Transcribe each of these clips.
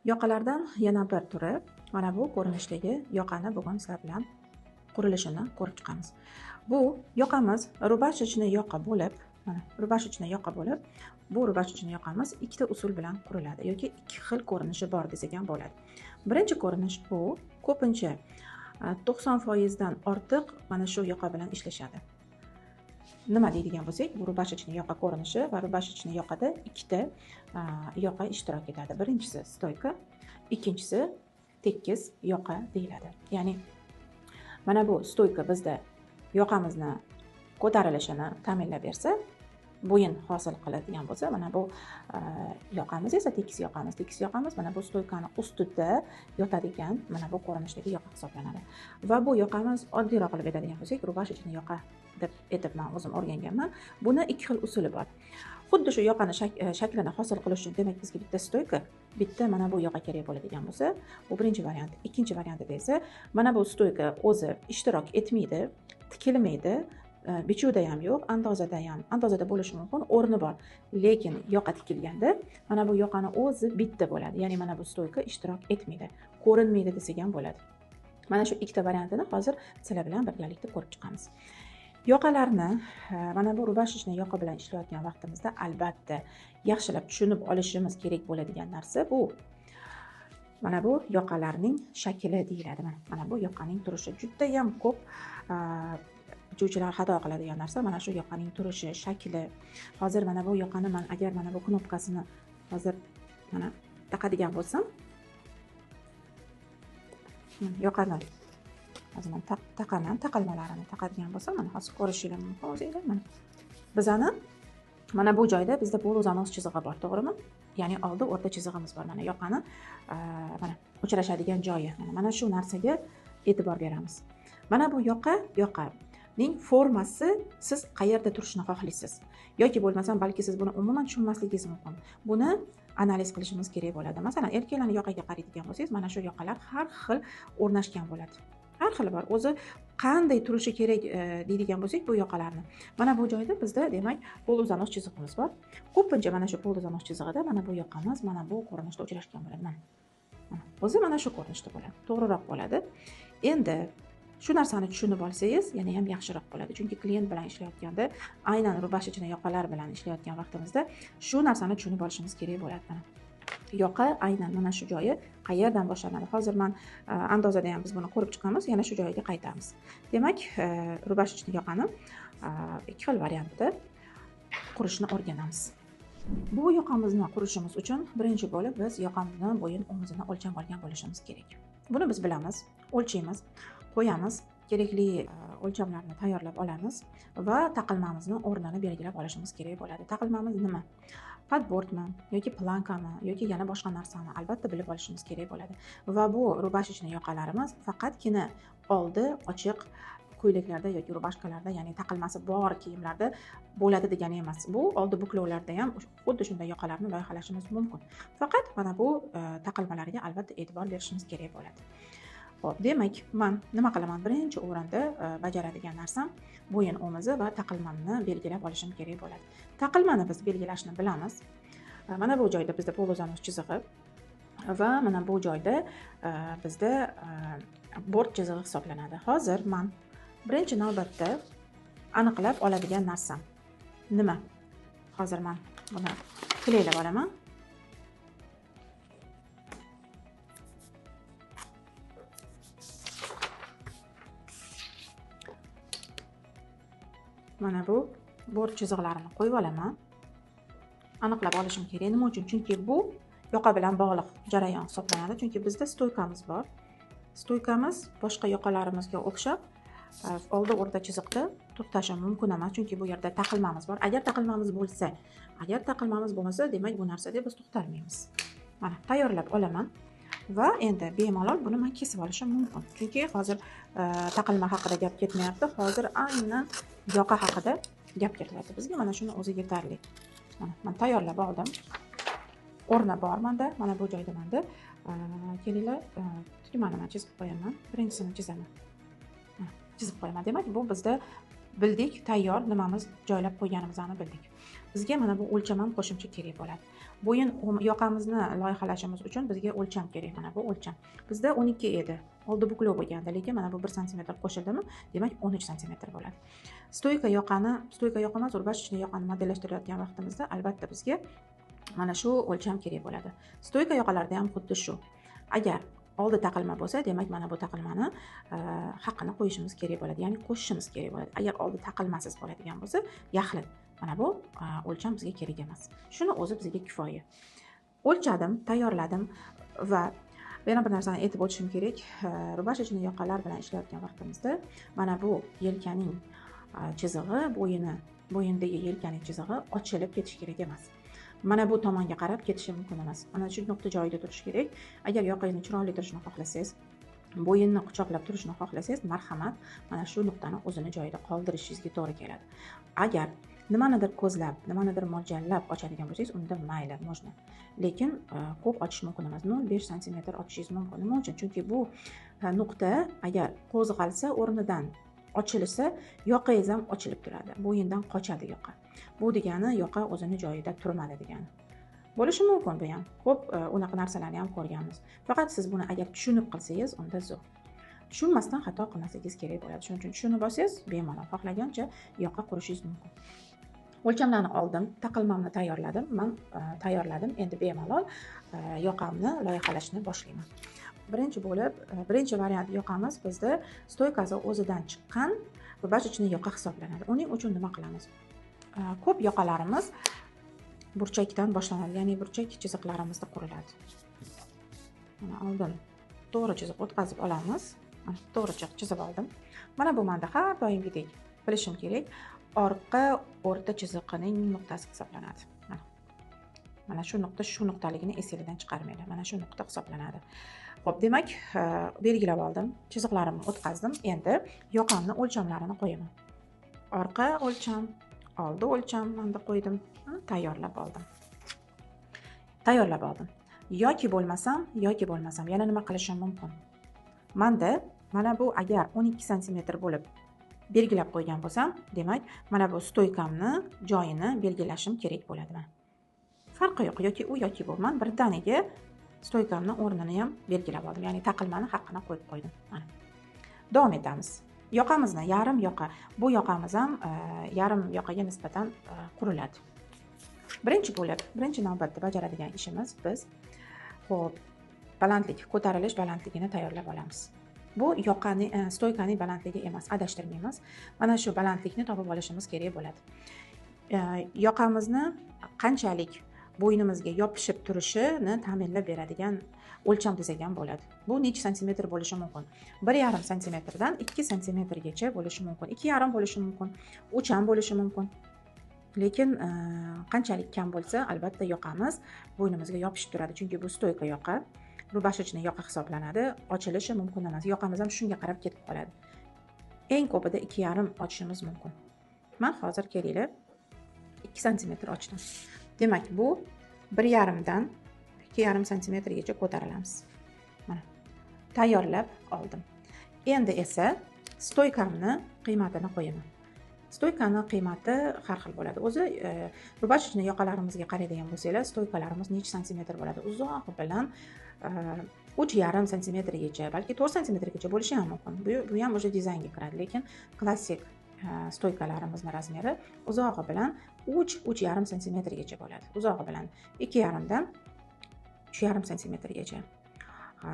Yoqalardan yana bir turi, mana bu ko'rinishdagi yoqani bugun sizlar bilan qurilishini ko'rib chiqamiz. Bu yoqamiz rubashechniy yoqa bo'lib, mana rubashechniy yoqa bo'lib, bu rubashechniy yoqamiz ikkita usul bilan quriladi yoki ikki xil ko'rinishi bor desak ham bo'ladi. Birinchi ko'rinish bu ko'pincha 90% dan ortiq mana shu yoqa bilan ishlashadi. Nima deydigan bo'lsak, bu rubashechniy yoqa ko'rinishi va rubashechniy yoqada ikkita yoqa ishtirok etadi. Birinchisi stoyka, ikkinchisi tekis yoqa deyiladi. Ya'ni mana bu stoyka bizda yoqamizni ko'tarilishini ta'minlab bersa, bo'yin hosil qiladigan bo'lsa, mana bu yoqamiz esa tekis yoqamiz. Tekis yoqamiz mana bu stoykani ustida yotadigan mana bu ko'rinishdagi yoqa hisoblanadi. Va bu yoqamiz oddiyroq qilib aytadigan bo'lsak, rubashechniy yoqa deb aytib men o'zim o'rganganman. Buni ikki xil usuli bor. Xuddi shu yoqani shaklini hosil qilish uchun demak bizga bitta stoyka, bitta mana bu yoqa kerak bo'ladigan bo'lsa, bu birinchi variant. Ikkinchi variantida esa mana bu stoyka o'zi ishtirok etmaydi, tikilmaydi, bichuvda ham yo'q, andozada bo'lishi mumkin, o'rni bor. Lekin yoqa tikilganda mana bu yoqani o'zi bitta bo'ladi. Ya'ni mana bu stoyka ishtirok etmaydi, ko'rinmaydi desak ham bo'ladi. Mana shu ikkita variantini hozir sizlar bilan birgalikda ko'rib chiqamiz. Yoqalarni mana bu rubashechniy yoqa bilan ishlayotgan vaqtimizda albatta yaxshilab tushunib olishimiz kerak bo'ladigan narsa bu. Mana bu yoqalarning shakli deyiladi. Mana bu yoqaning turishi juda ham ko'p bichuvchilar xato qiladigan narsa mana shu yoqaning turishi, shakli. Hozir mana bu yoqani men agar mana bu knopkasini hozir mana taqadigan bo'lsam, yoqani hozir men taqaman, taqalmalarini taqadigan bo'lsam, mana hozir ko'rishingiz mumkin o'zingizlar. Bizani mana bu joyda bizda poluzanoz chizig'i bor, to'g'rimi? Ya'ni oldi o'rta chizig'imiz bor. Mana yoqani mana uchrashadigan joyi. Mana shu narsaga e'tibor beramiz. Mana bu yoqaning formasi siz qayerda turishini xohlaysiz yoki bo'lmasam balki siz buni umuman tushunmasligingiz mumkin. Buni analiz qilishimiz kerak bo'ladi. Masalan, erkaklarning yoqaga qaraydigan bo'lsangiz, mana shu yoqalar har xil o'rnashgan bo'ladi. Har xili bor. O'zi qanday turishi kerak deydigan bo'lsak, bu yoqalarni. Mana bu joyda bizda demak poluzanoz chizig'imiz bor. Ko'pincha mana shu poluzanoz chizig'ida mana bu yoqamiz mana bu ko'rinishda uchrashgan bo'ladi. Mana. O'zi mana shu ko'rinishda bo'ladi. To'g'riroq bo'ladi. Endi shu narsani tushunib olsangiz, yana ham yaxshiroq bo'ladi. Chunki klient bilan ishlayotganda, aynan rubashechniy yoqalar bilan ishlayotgan vaqtimizda shu narsani tushunib olishimiz kerak bo'ladi. Mana yoqa aynan mana shu joyi qayerdan boshlanadi. Hozir men andozada ham biz buni ko'rib chiqamiz, yana shu joyga qaytamiz. Demak, rubashechniy yoqani ikki xil variantda qurishni o'rganamiz. Bu yoqamizni qurishimiz uchun birinchi bo'lib biz yoqamizni bo'yin o'ngizini o'lchab olgan bo'lishimiz kerak. Buni biz bilamiz, o'lchaymiz, qo'yamiz, kerakli o'lchamlarni tayyorlab olamiz va taqilmamizni o'rnini belgilab olishimiz kerak bo'ladi. Taqilmamiz nima? Padbordmi yoki plankami yoki yana boshqa narsani albatta bilib olishimiz kerak bo'ladi. Va bu rubashechniy yoqalarimiz faqatgina oldi ochiq ko'ylaklarda yoki rubashkalarda, ya'ni taqilmasi bor kiyimlarda bo'ladi degani emas. Bu oldi buklovlarda ham xuddi shunday yoqalarni loyihalashimiz mumkin. Faqat mana bu taqilmalarga albatta e'tibor berishimiz kerak bo'ladi. Xo'p, demak, men nima qilaman? Birinchi o'rinda bajaradigan narsam bo'yin o'mizi va taqilmamni belgilab olishim kerak bo'ladi. Taqilmani biz belgilashni bilamiz. Mana bu joyda bizda poluzanoz chizig'i va mana bu joyda bizda bort chizig'i hisoblanadi. Hozir men birinchi navbatda aniqlab oladigan narsam nima? Hozir men buni qilaylab olaman. Mana bu bort chiziqlarini qo'yib olaman. Aniqlab olishim kerak. Nima uchun? Chunki bu yoqa bilan bog'liq jarayon hisoblanadi. Chunki bizda stoykamiz bor. Stoykamiz boshqa yoqalarimizga o'xshab oldi o'rta chiziqda to'xtashi mumkin emas, chunki bu yerda taqilmamiz bor. Agar taqilmamiz bo'lmasa, demak bu narsada biz to'xtalmaymiz. Mana tayyorlab olaman va endi bemalol buni men kesib olishim mumkin. Chunki hozir taqilma haqida gap ketmayapti. Hozir aynan yoqa haqida gap ketyapti. Bizga mana shuni o'zi yetarli. Mana men tayyorlab oldim. O'rni bor menda. Mana bu joyda menda kelinglar, tugmani men chizib qo'yaman. Birinchisini chizaman. Chizib qo'yaman. Demak, bu bizda bildik, tayyor nimamiz joylab qo'yganimizni bildik. Bizga mana bu o'lcham ham qo'shimcha kerak bo'ladi. Bo'yin yoqamizni loyihalashimiz uchun bizga o'lcham kerak. Mana bu o'lcham. Bizda 12 edi. Oldi buklov bo'lganda, lekin mana bu 1 sm qo'shildimi, demak 13 sm bo'ladi. Stoyka yoqa emas, rubashechniy yoqani modellashtirayotgan vaqtimizda albatta bizga mana shu o'lcham kerak bo'ladi. Stoyka yoqalarda ham xuddi shu. Agar oldi taqilma bo'lsa, demak mana bu taqilmani haqqini qo'yishimiz kerak bo'ladi, ya'ni qo'shishimiz kerak bo'ladi. Agar oldi taqilmasiz bo'ladigan bo'lsa, yaxlit. Mana bu o'lcham bizga kerak emas. Shuni o'zi bizga kifoya. O'lchadim, tayyorladim va yana bir narsani aytib o'tishim kerak. Rubashechniy yoqalar bilan ishlayotgan vaqtimizda mana bu yelkaning chizig'i, bo'yindagi yelkaning chizig'i ochilib ketishi kerak emas. Mana bu tomonga qarab ketishi mumkin emas. Mana shu nuqta joyida turishi kerak. Agar yoqangizni chiroyli turishini xohlasangiz, bo'yinni quchoqlab turishini xohlasangiz, marhamat, mana shu nuqtani o'zini joyida qoldirishingizga to'g'ri keladi. Agar nimanidir ko'zlab, nimanidir mo'ljallab ochadigan bo'lsangiz, unda mayli, можно. Lekin ko'p ochish mumkin emas. 0,5 sm ochishingiz mumkin. Nima uchun? Chunki bu nuqta agar qo'zg'alsa, o'rnidan ochilsa, yoqangiz ham ochilib turadi. Bo'yindan qochadi yoqa. Bu degani yoqa o'zini joyida turmadi degani. Bo'lishi mumkin bu ham. Ko'p unaqa narsalarni ham ko'rganmiz. Faqat siz buni agar tushunib qilsangiz, unda zo'r. Tushunmasdan xato qilmasangiz kerak bo'ladi. Shuning uchun tushunib olsangiz, bemalol xohlagancha yoqa qurishingiz mumkin. O'lchamlarni oldim, taqilmamni tayyorladim. Men tayyorladim. Endi bemalol yoqamni loyihalashni boshlayman. Birinchi variant yoqamiz bizda stoykasi o'zidan chiqqan rubashechniy yoqa hisoblanadi. Uning uchun nima qilamiz? Ko'p yoqalarimiz burchakdan boshlanadi, ya'ni burchak chiziqlarimizda quriladi. Mana oldin to'g'ri chiziq o'tkazib olamiz. Mana to'g'ri chiziq chizib oldim. Mana bu menda har doimgidek bilishim kerak, orqa o'rta chiziqining nuqtasi hisoblanadi. Mana shu nuqtaligini esingizdan chiqarmanglar. Mana shu nuqta hisoblanadi. Xo'p, demak, belgilab oldim, chiziqlarimni o'tkazdim. Endi yoqamni o'lchamlarini qo'yaman. Orqa o'lcham, oldi o'lcham menda qo'ydim, tayyorlab oldim. Yoki bo'lmasam, yana nima qilishim mumkin? Menda mana bu agar 12 sm bo'lib belgilab qo'ygan bo'lsam, demak, mana bu stoykamni joyini belgilashim kerak bo'ladi. Farqi yo'q, yoki u yoki bu. Men birdaniga stoykamni o'rnini ham belgilab oldim, ya'ni taqilmani haqqini qo'yib qo'ydim. Mana. Davom etamiz. Yoqamizni yarim yoqa, bu yoqamiz ham yarim yoqaga nisbatan quriladi. Birinchi navbatda bajaradigan ishimiz biz ko'tarilish balandligini tayyorlab olamiz. Bu stoykaning balandligi emas, adashtirmaymiz. Mana shu balandlikni topib olishimiz kerak bo'ladi. Yoqamizni qanchalik bo'ynimizga yopishib turishini ta'minlab beradigan o'lcham desak ham bo'ladi. Bu necha santimetr bo'lishi mumkin? 1,5 sm dan 2 sm gacha bo'lishi mumkin. 2,5 bo'lishi mumkin, 3 ham bo'lishi mumkin. Lekin qanchalik kam bo'lsa, albatta yoqamiz bo'ynimizga yopishib turadi, chunki bu stoyka yoqa, rubashechniy yoqa hisoblanadi, ochilishi mumkin emas. Yoqamiz ham shunga qarab ketib qoladi. Eng ko'pida 2,5 ochishimiz mumkin. Men hozir kelinglar 2 sm ochdim. Demak, bu 1,5 dan 2,5 sm gacha ko'tarilamiz. Mana tayyorlab oldim. Endi esa stoykamni qiymatini qo'yaman. Stoykani qiymati har xil bo'ladi. O'zi rubashechniy yoqalarimizga qaraydigan bo'lsanglar, stoykalarimiz necha santimetr bo'ladi? Uzog'i bilan 3,5 sm gacha, balki 4 sm gacha bo'lishi ham mumkin. Bu ham o'sha dizaynga kiradi, lekin klassik stoykalarimizni razmeri uzog'i bilan 3,5 sm gacha bo'ladi. Uzog'i bilan 2,5 dan 3,5 sm gacha.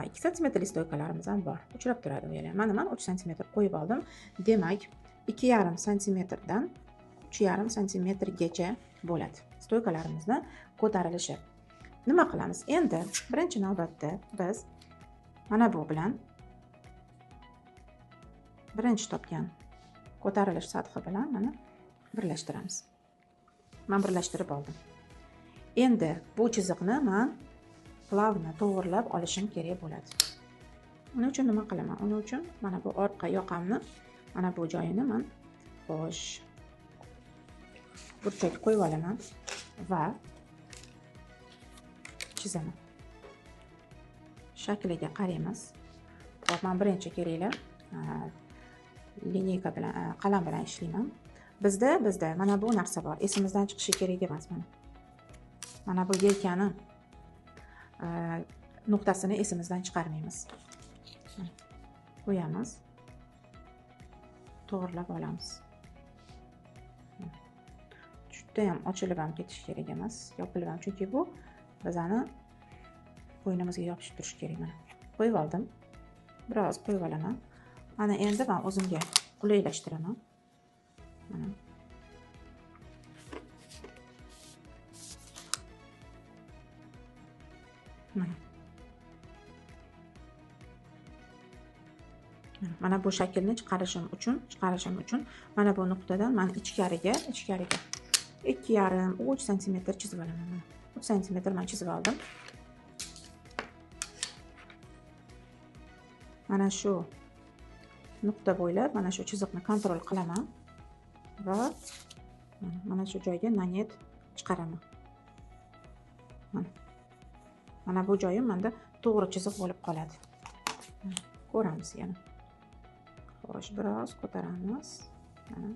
2 sm stoykalarimiz ham bor. Uchrab turadi u yerlar. Mana men 3 sm qo'yib oldim. Demak, 2,5 sm dan 3,5 sm gacha bo'ladi stoykalarimizni ko'tarilishi. Nima qilamiz? Endi birinchi navbatda biz mana bu bilan birinchi topgan ko'tarilish sathi bilan mana birlashtiramiz. Men birlashtirib oldim. Endi bu chiziqni men plavni to'g'rilab olishim kerak bo'ladi. Uning uchun nima qilaman? Uning uchun mana bu orqa yoqamni mana bu joyini men burchak qo'yib olaman va chizaman. Shakliga qaraymiz. Hop, men birinchi kelinglar lineyka bilan, qalam bilan ishlayman. Bizda mana bu narsa bor. Esimizdan chiqishi kerak emas mana. Mana bu yelkani nuqtasini esimizdan chiqarmaymiz. Qo'yamiz. To'g'rilab olamiz. Juda ham ochilib ham ketish kerak emas, yopilib ham, chunki bu bizani bo'ynimizga yopishib turishi kerak mana. Qo'yib oldim. Biroz qo'yib olaman. Mana endi men o'zimga qulaylashtiraman. Mana. Mana bu shaklni chiqarishim uchun mana bu nuqtadan men ichkariga 2,5-3 sm chizib olaman. Mana 3 sm men chizib oldim. Mana shu nuqta bo'ylab mana shu chiziqni kontrol qilaman va mana shu joyga nanet chiqaraman. Mana bu joyim menda to'g'ri chiziq bo'lib qoladi. Ko'ramiz yana. Xo'sh, biroz ko'taramiz. Mana.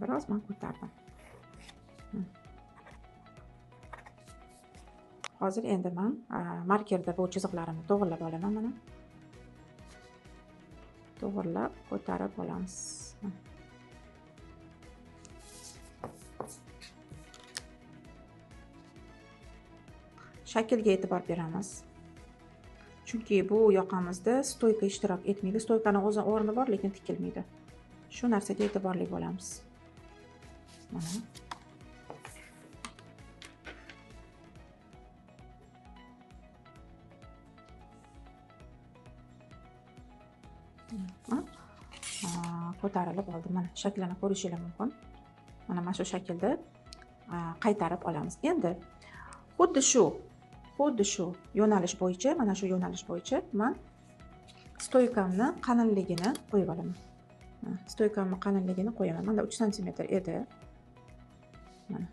Biroz men ko'tardim. Hozir endi men markerda bu chiziqlarimni to'g'rilab olaman mana. To'g'rilab ko'tarib olamiz. Shaklga e'tibor beramiz. Chunki bu yoqamizda stoyka ishtirok etmaydi. Stoykani o'z o'rni bor, lekin tikilmaydi. Shu narsaga e'tiborli bo'lamiz. Mana. Ko'tarilib oldi. Mana shaklini ko'rishingiz mumkin. Mana shu shaklda qaytarib olamiz. Endi xuddi shu yo'nalish bo'yicha, mana shu yo'nalish bo'yicha men stoykamni qalinligini qo'yib olaman. Stoykamni qalinligini qo'yaman. Menda 3 sm edi. Mana.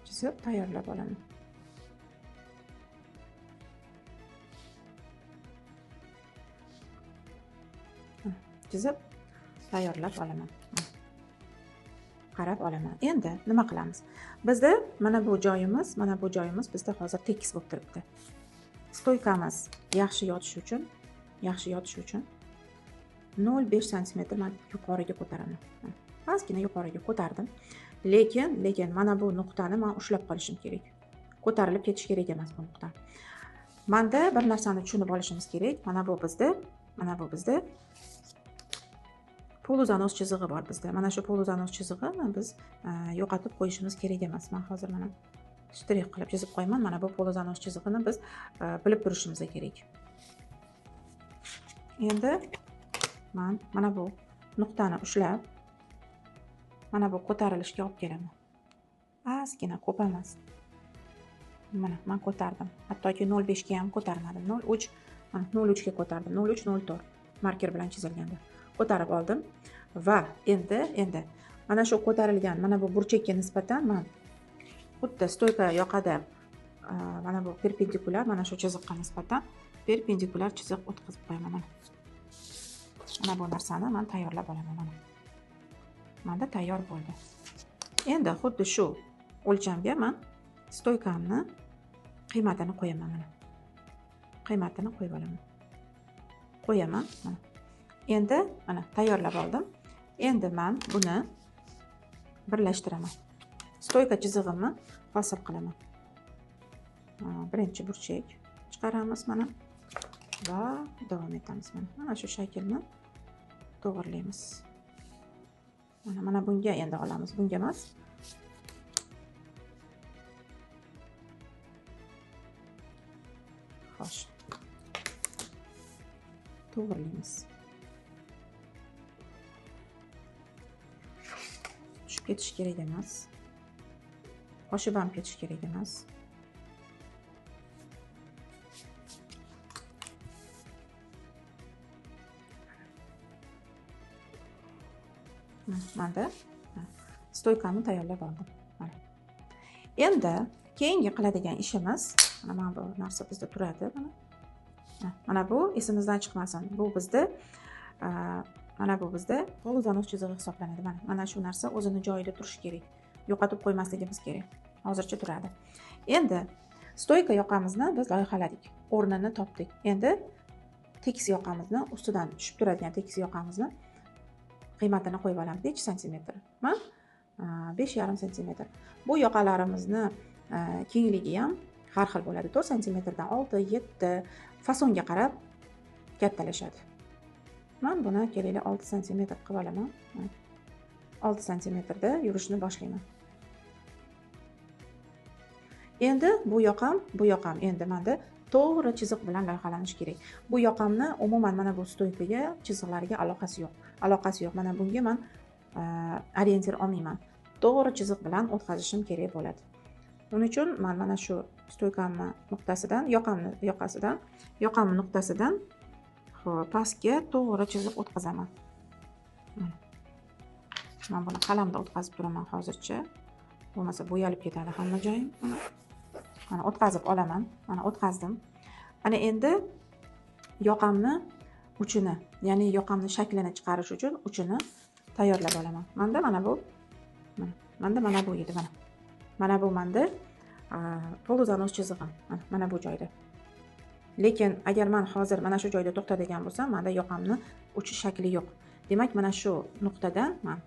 Chizib tayyorlab olaman. Chizib tayyorlab olaman. Qarab olaman. Endi nima qilamiz? Bizda mana bu joyimiz bizda hozir tekis bo'lib turibdi. Stoykamiz yaxshi yotishi uchun 0,5 sm men yuqoriga ko'taraman. Ozgina yuqoriga ko'tardim. Lekin mana bu nuqtani men ushlab qolishim kerak. Ko'tarilib ketish kerak emas bu nuqta. Menda bir narsani tushunib olishimiz kerak. Mana bu bizda poluzanos chizig'i bor bizda. Mana shu poluzanos chizig'ini biz yo'qotib qo'yishimiz kerak emas. Men hozir mana shtrix qilib chizib qo'yaman. Mana bu poluzanos chizig'ini biz bilib turishimiz kerak. Endi men mana bu nuqtani ushlab mana bu ko'tarilishga olib kelaman. Ozgina ko'p emas. Mana men ko'tardim. Hattoki 0,5 ga ham ko'tarmadim. 0,3 ga ko'tardim. 0,3, 0,4 marker bilan chizilganda. Ko'tarib oldim va endi mana shu ko'tarilgan mana bu burchakka nisbatan men xuddi stoyka yoqada mana bu perpendikulyar mana shu chiziqqa nisbatan perpendikulyar chiziq o'tkazib qo'yaman. Mana bu narsani men tayyorlab olaman mana. Menda tayyor bo'ldi. Endi xuddi shu o'lchamga men stoykamni qiymatini qo'yaman mana. Qiymatini qo'yib olaman. Qo'yaman mana. Endi mana tayyorlab oldim. Endi men buni birlashtiraman. Stoyka chizig'imni hosil qilaman. Birinchi burchak chiqaramiz mana va davom etamiz mana. Mana shu shaklni to'g'irlaymiz. Mana bunga endi olamiz, bunga emas. Xo'sh. To'g'irlaymiz. Ketish kerak emas. Qo'shib ham ketish kerak emas. Menda stoykamni tayyorlab oldim. Mana. Endi keyingi qiladigan ishimiz, mana bu narsa bizda turadi, mana bu esimizdan chiqmasin. Bu bizda mana bu bizda poluzanos chizig'i hisoblanadi. Mana shu narsa o'zini joyida turishi kerak. Yo'qotib qo'ymasligimiz kerak. Hozircha turadi. Endi stoyka yoqamizni biz loyihaladik. O'rnini topdik. Endi tekis yoqamizni ustidan tushib turadigan tekis yoqamizni qiymatini qo'yib olamiz. Necha santimetr? 5,5 santimetr. Bu yoqalarimizni kengligi ham har xil bo'ladi. 4 santimetrdan 6, 7 fasonga qarab kattalashadi. Men buni kelinglar 6 santimetr qilib olaman. 6 santimetrda yurishni boshlayman. Endi bu yoqam endi menda to'g'ri chiziq bilan loyihalanishi kerak. Bu yoqamni umuman mana bu stoykaga, chiziqlarga aloqasi yo'q. Mana bunga men orientir olmayman. To'g'ri chiziq bilan o'tkazishim kerak bo'ladi. Uning uchun men mana shu stoykamni nuqtasidan, yoqamni nuqtasidan pastga to'g'ri chiziq o'tkazaman. Men buni qalamda o'tkazib turaman hozircha. Bo'lmasa bo'yalib ketadi hamma joyim. Mana o'tkazib olaman. Mana o'tkazdim. Ana endi yoqamni uchini, ya'ni yoqamni shaklini chiqarish uchun uchini tayyorlab olaman. Menda mana bu edi mana. Mana bu menda poluzanos chizig'im. Mana bu joyda. Lekin agar men hozir mana shu joyda to'xtadigan bo'lsam, menda yoqamni uchi shakli yo'q. Demak, mana shu nuqtadan men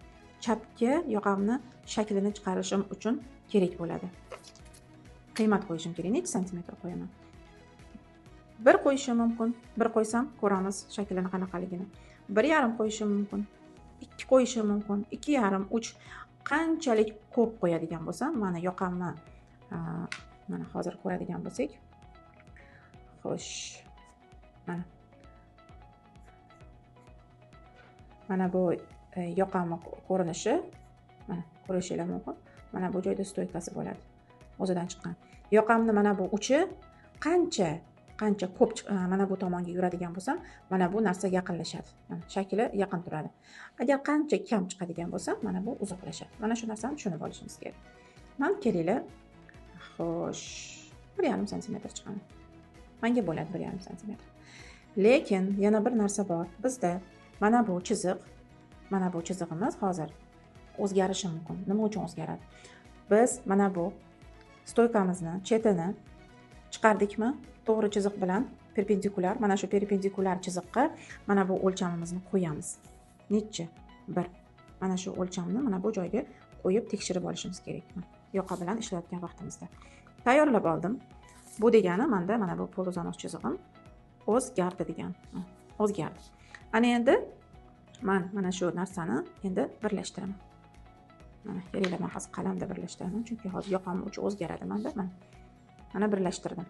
chapga yoqamni shaklini chiqarishim uchun kerak bo'ladi. Qiymat qo'yishim kerak. Necha santimetr qo'yaman? 1 qo'yishim mumkin. 1 qo'ysam ko'ramiz shaklini qanaqaligini. 1,5 qo'yishim mumkin. 2 qo'yishim mumkin. 2,5, 3 qanchalik ko'p qo'yadigan bo'lsam, mana yoqamni mana hozir ko'radigan bo'lsak, xo'sh. Mana bu yoqamni ko'rinishi, mana ko'rishingiz mumkin. Mana bu joyda stoykasi bo'ladi. O'zidan chiqqan. Yoqamni mana bu uchi qancha ko'p mana bu tomonga yuradigan bo'lsam, mana bu narsa yaqinlashadi. Mana shakli yaqin turadi. Agar qancha kam chiqadigan bo'lsa, mana bu uzoqlashadi. Mana shu narsani tushunib olishimiz kerak. Men kelinglar. Xo'sh, 1,5 santimetr chiqadi. Menga bo'ladi 1,5 santimetr. Lekin yana bir narsa bor. Bizda mana bu chizig'imiz hozir o'zgarishi mumkin. Nima uchun o'zgaradi? Biz mana bu stoykamizni chetini chiqardikmi? To'g'ri chiziq bilan perpendikulyar, mana shu perpendikulyar chiziqqa mana bu o'lchamimizni qo'yamiz. Necha? 1. Mana shu o'lchamni mana bu joyga qo'yib tekshirib olishimiz kerak. Yoqa bilan ishlayotgan vaqtimizda. Tayyorlab oldim. Bu degani menda mana bu poluzanos chizig'im o'zgardi degan. O'zgardi. Ana endi men mana shu narsani endi birlashtiraman. Mana kelinglar, men hozir qalamda birlashtiraman, chunki hozir yoqam uchi o'zgaradi menda. Mana birlashtirdim.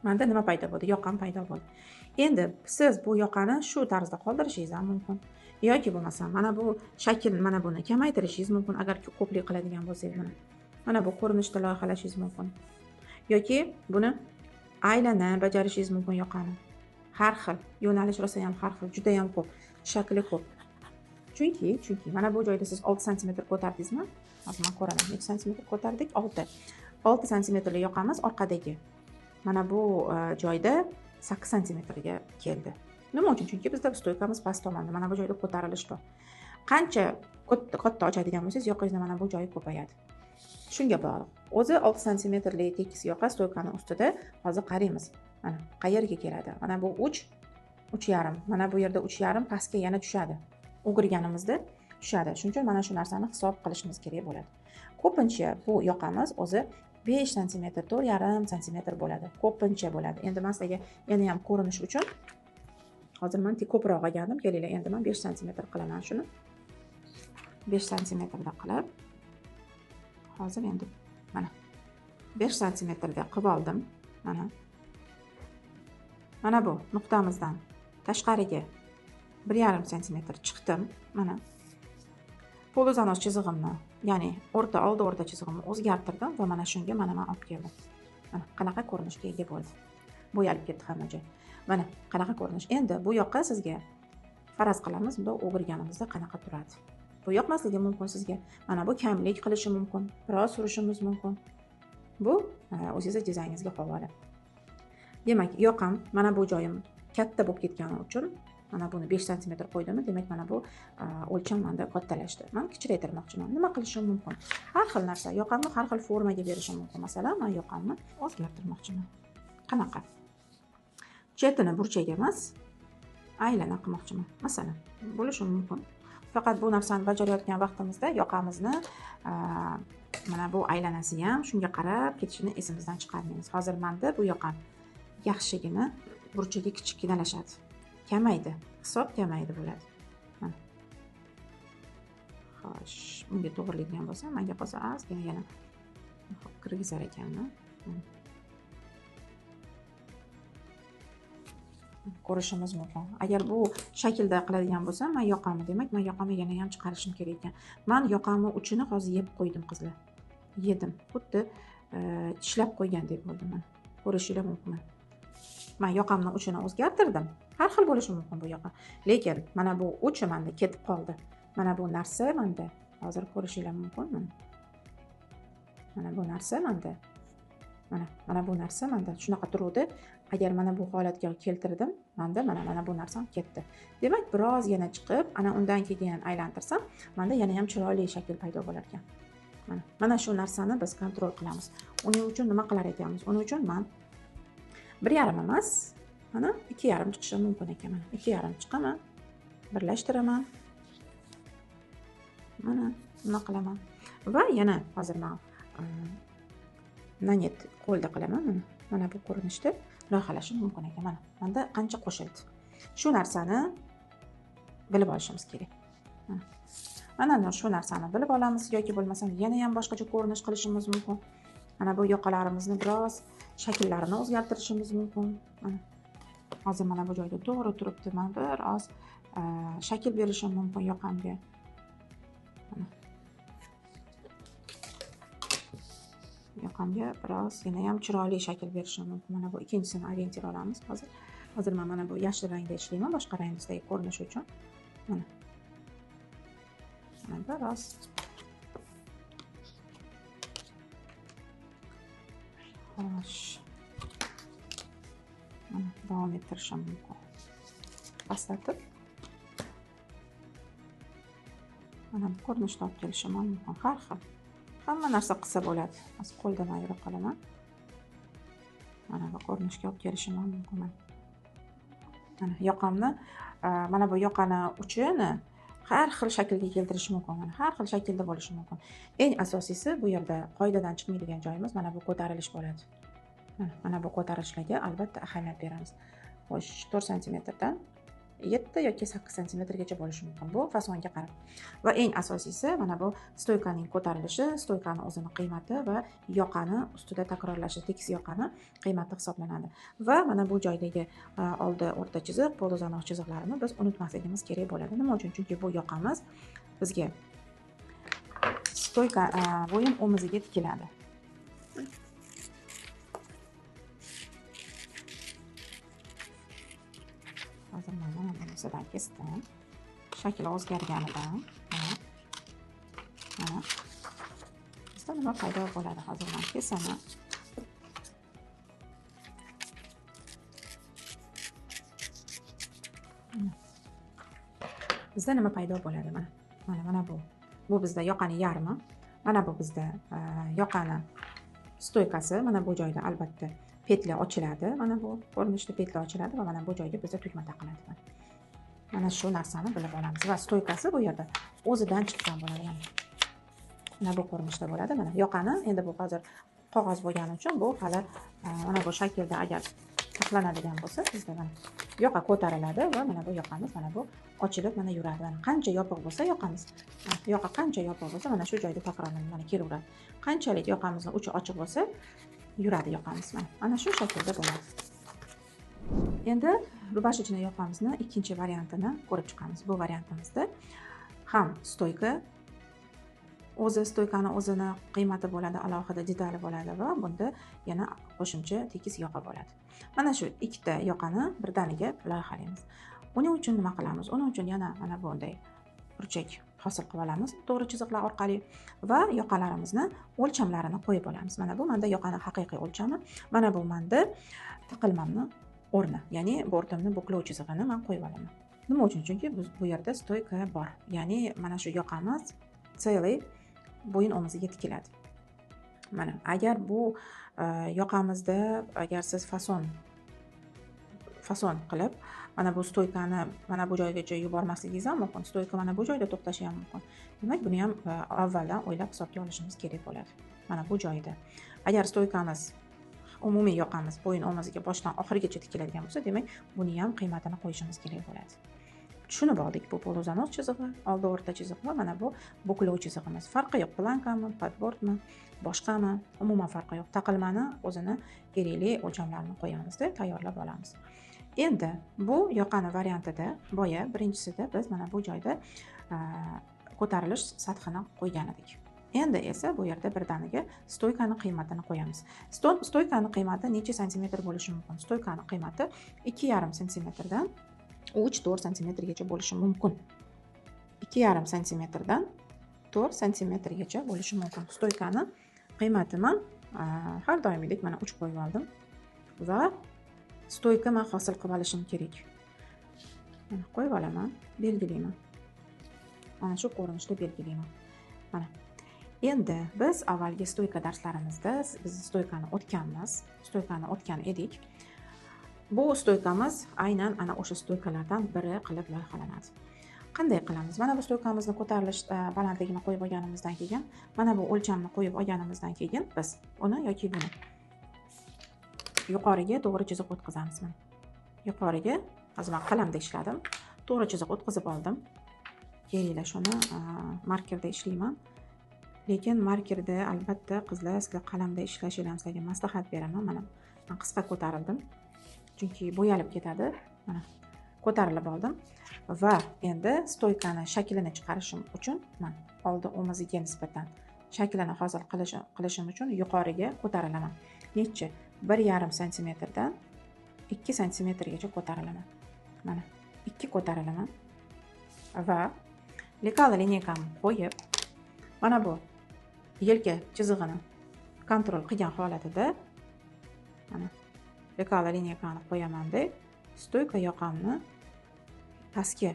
Menda nima paydo bo'ldi? Yoqam paydo bo'ldi. Endi siz bu yoqani shu tarzda qoldirishingiz ham mumkin. Yoki bo'lmasa mana bu shakl, mana buni kamaytirishingiz mumkin agar ko'plik qiladigan bo'lsangiz. Mana bu ko'rinishda loyihalashingiz mumkin. Yoki buni aylanib bajarishingiz mumkin yoqani. Har xil yo'nalish rosa ham har xil, juda ham ko'p, shakli ko'p. Chunki mana bu joyda siz 6 santimetr ko'tardingizmi? Hozir men ko'raman. Necha santimetr ko'tardik? 6 santimetrli yoqamiz orqadagi. Mana bu joyda 8 santimetrga keldi. Nima uchun? Chunki bizda stoykamiz past tomonda. Mana bu joyda ko'tarilish bor. Qancha katta ochadigan bo'lsangiz, yoqangizda mana bu joyi ko'payadi. Shunga bog'liq. O'zi 6 santimetrli tekis yoqa stoykani ustida hozir qaraymiz. Mana qayerga keladi? Mana bu 3,5. Mana bu yerda 3,5 pastga yana tushadi. O'girganimizda tushadi. Shuning uchun mana shu narsani hisob qilishimiz kerak bo'ladi. Ko'pincha bu yoqamiz o'zi 5 santimetr, 4,5 santimetr bo'ladi. Ko'pincha bo'ladi. Endi men sizga yana ham ko'rinish uchun hozir men ko'proq olgandim. Kelinglar, endi men 5 santimetr qilaman shuni. 5 santimetrda qilib hozir endi mana 5 santimetrda qilib oldim. Mana bu nuqtamizdan tashqariga 1,5 santimetr chiqdim. Mana poluzanos chizig'imni, ya'ni o'rta chizig'imni o'zgartirdim va mana shunga mana men olib keldim. Mana qanaqa ko'rinishga ega bo'ldi. Bo'yalib ketdi hamma joy. Mana qanaqa ko'rinish. Endi bu yoqqa sizga faraz qilamiz, bunda o'girganimizda qanaqa turadi. Bu yoqmasligi mumkin sizga. Mana bu kamlik qilishi mumkin. Biroz surishimiz mumkin. Bu o'zingizning dizayningizga havola. Demak, yoqam mana bu joyim katta bo'lib ketgani uchun mana buni 5 sm qo'ydimmi, demak mana bu o'lcham menda kattalashdi. Men kichraytirmoqchiman. Nima qilishim mumkin? Har xil narsa, yoqamni har xil formaga berishim mumkin. Masalan, men yoqamni o'zgartirmoqchiman. Qanaqa? Chetini burchak emas, aylana qilmoqchiman. Masalan, bo'lishi mumkin. Faqat bu narsani bajarayotgan vaqtimizda yoqamizni mana bu aylanasi ham shunga qarab ketishini esimizdan chiqarmaymiz. Hozir menda bu yoqam yaxshigina burchagi kichikkinalashadi. Kamaydi, hisob kamaydi bo'ladi. Mana. Xo'sh, bunga to'g'rilaydigan bo'lsa, menga qolsa ozgina yana kirgizar ekanman. Ko'rishimiz mumkin. Agar bu shaklda qiladigan bo'lsam, men yoqamni, demak, men yoqamni yana ham chiqarishim kerak ekan. Men yoqamni uchini hozir yeb qo'ydim, qizlar. Yedim. Xuddi tishlab qo'ygandek bo'ldi men. Ko'rishingiz mumkin. Men yoqamni uchini o'zgartirdim. Har xil bo'lishi mumkin bu yoqa. Lekin mana bu uchi menda ketib qoldi. Mana bu narsa menda hozir ko'rishingiz mumkin. Mana bu narsa menda. Mana bu narsa menda shunaqa turuvdi. Agar mana bu holatga keltirdim, menda mana bu narsam ketdi. Demak, biroz yana chiqib, ana undan keyin aylantirsam, menda yana ham chiroyli shakl paydo bo'lar ekan. Mana shu narsani biz kontrol qilamiz. Uning uchun nima qilar ekanmiz? Uning uchun men 1,5 emas, mana 2,5 chiqishi mumkin ekan. Mana 2,5 chiqaman, birlashtiraman. Mana nima qilaman? Va yana hozir men nanet qo'lda qilaman. Mana bu ko'rinishda loyihalashim mumkin ekan. Mana menda qancha qo'shildi. Shu narsani bilib olishimiz kerak. Mana shu narsani bilib olamiz yoki bo'lmasam yana ham boshqacha ko'rinish qilishimiz mumkin. Mana bu yoqalarimizni biroz shakllarini o'zgartirishimiz mumkin. Mana hozir mana bu joyda to'g'ri turibdi. Men biroz shakl berishim mumkin yoqamga. Yoqamga biroz yana ham chiroyli shakl berishim mumkin. Mana bu ikkinchisini orientir olamiz hozir. Hozir men mana bu yashil rangda ishlayman, boshqa rangdagi ko'rinish uchun. Mana biroz xo'sh, mana davom ettirishim mumkin. Pastlatib mana bu ko'rinishni olib kelishim mumkin. Har xil hamma narsa qilsa bo'ladi. Hozir qo'ldan ayirib qolaman. Mana bu ko'rinishga olib kelishim mumkin. Mana yoqamni, mana bu yoqani uchini har xil shaklga keltirish mumkin. Mana har xil shaklda bo'lishi mumkin. Eng asosiysi bu yerda qoidadan chiqmaydigan joyimiz mana bu ko'tarilish bo'ladi. Mana bu ko'tarilishlarga albatta ahamiyat beramiz. Xo'sh, 4 sm dan 7 yoki 8 sm gacha bo'lishi mumkin. Bu fasonga qarab. Va eng asosiysi mana bu stoykaning ko'tarilishi, stoykani o'zining qiymati va yoqani ustida takrorlashi, tekis yoqani qiymati hisoblanadi. Va mana bu joydagi oldi o'rta chiziq, poluzanoq chiziqlarini biz unutmasligimiz kerak bo'ladi. Nima uchun? Chunki bu yoqamiz bizga stoyka bo'yin o'miziga tikiladi. Hozir mana bunisidan kesdim. Shakli o'zgarganidan mana bizda nima paydo bo'ladi? Hozir men kesaman. Bizda nima paydo bo'ladi? Mana bu bizda yoqani yarmi. Mana bu bizda yoqani stoykasi. Mana bu joyda albatta petla ochiladi. Mana bu ko'rinishda petla ochiladi va mana bu joyga bizda tugma taqiladi. Mana shu narsani bilib olamiz va stoykasi bu yerda o'zidan chiqqan bo'ladi. Mana bu ko'rinishda bo'ladi. Mana yoqani endi bu hozir qog'oz bo'lgani uchun bu hali mana bu shaklda agar saqlanadigan bo'lsa bizda mana yoqa ko'tariladi va mana bu yoqamiz mana bu ochilib mana yuradi. Mana qancha yopiq bo'lsa yoqamiz, yoqa qancha yopiq bo'lsa mana shu joyda takrorlanib mana kelaveradi. Qanchalik yoqamizning uchi ochiq bo'lsa yuradi yoqamiz. Mana shu shaklda bo'ladi. Endi rubashechniy yoqamizni ikkinchi variantini ko'rib chiqamiz. Bu variantimizda ham stoyka stoykani o'zini qiymati bo'ladi, alohida detali bo'ladi va bunda yana qo'shimcha tekis yoqa bo'ladi. Mana shu ikkita yoqani birdaniga loyihalaymiz. Uning uchun nima qilamiz? Uning uchun yana mana bunday burchak hosil qilib olamiz to'g'ri chiziqlar orqali va yoqalarimizni o'lchamlarini qo'yib olamiz. Mana bu menda yoqani haqiqiy o'lchami, mana bu menda taqilmamni o'rni, ya'ni bo'rtimni buklov chizig'ini men qo'yib olaman. Nima uchun? Chunki bu yerda stoyka bor. Ya'ni mana shu yoqamiz целый bo'yin omoziga tikiladi. Mana agar bu yoqamizda agar siz fason qilib mana bu stoykani mana bu joygacha yubormasligingiz ham mumkin. Stoyka mana bu joyda to'xtashi ham mumkin. Demak, buni ham avvaldan o'ylab hisobga olishimiz kerak bo'ladi. Mana bu joyda. Agar stoykamiz umumiy yoqamiz bo'yin omoziga boshdan oxirigacha tikiladigan bo'lsa, demak, buni ham qiymatini qo'yishimiz kerak bo'ladi. Tushunib oldik, bu poluzanos chizig'i, oldi o'rta chiziq va mana bu buklov chizig'imiz. Farqi yo'q, plankami, padbordmi, boshqami, umuman farqi yo'q. Taqilmani o'zini kerakli o'lchamlarini qo'yamizda tayyorlab olamiz. Endi bu yoqani variantida boya birinchisida biz mana bu joyda ko'tarilish sathini qo'ygan edik. Endi esa bu yerda birdaniga stoykani qiymatini qo'yamiz. Stoykani qiymati necha santimetr bo'lishi mumkin? Stoykani qiymati 2,5 santimetrdan 3-4 santimetrgacha bo'lishi mumkin. 2,5 santimetrdan 4 santimetrgacha bo'lishi mumkin. Stoykani qiymati men har doimgidek mana 3 qo'yib oldim va stoyka men hosil qilib olishim kerak. Mana qo'yib olaman, belgilayman. Mana shu ko'rinishda belgilayman. Mana. Endi biz avvalgi stoyka darslarimizda biz stoykani o'tgan edik. Bu stoykamiz aynan ana o'sha stoykalardan biri qilib loyihalanadi. Qanday qilamiz? Mana bu stoykamizni ko'tarilish balandligini qo'yib olganimizdan keyin, mana bu o'lchamni qo'yib olganimizdan keyin biz uni yoki buni yuqoriga to'g'ri chiziq o'tkazamiz. Mana yuqoriga hozir men qalamda ishladim. To'g'ri chiziq o'tkazib oldim. Kelinglar shuni markerda ishlayman. Lekin markerda albatta qizlar sizlar qalamda ishlashingizni maslahat beraman. Mana men qisqa ko'tarildim. Chunki bo'yalib ketadi. Mana ko'tarilib oldim va endi stoykani shaklini chiqarishim uchun men oldi omoziga nisbatan shaklini hosil qilishim uchun yuqoriga ko'tarilaman. Necha? 1,5 santimetrdan 2 santimetrgacha ko'tarilaman. Mana 2 ko'tarilaman va lekala lineykamni qo'yib, mana bu yelka chizig'ini kontrol qilgan holatida mana lekala lineykani qo'yaman-da, stoyka yoqamni pastki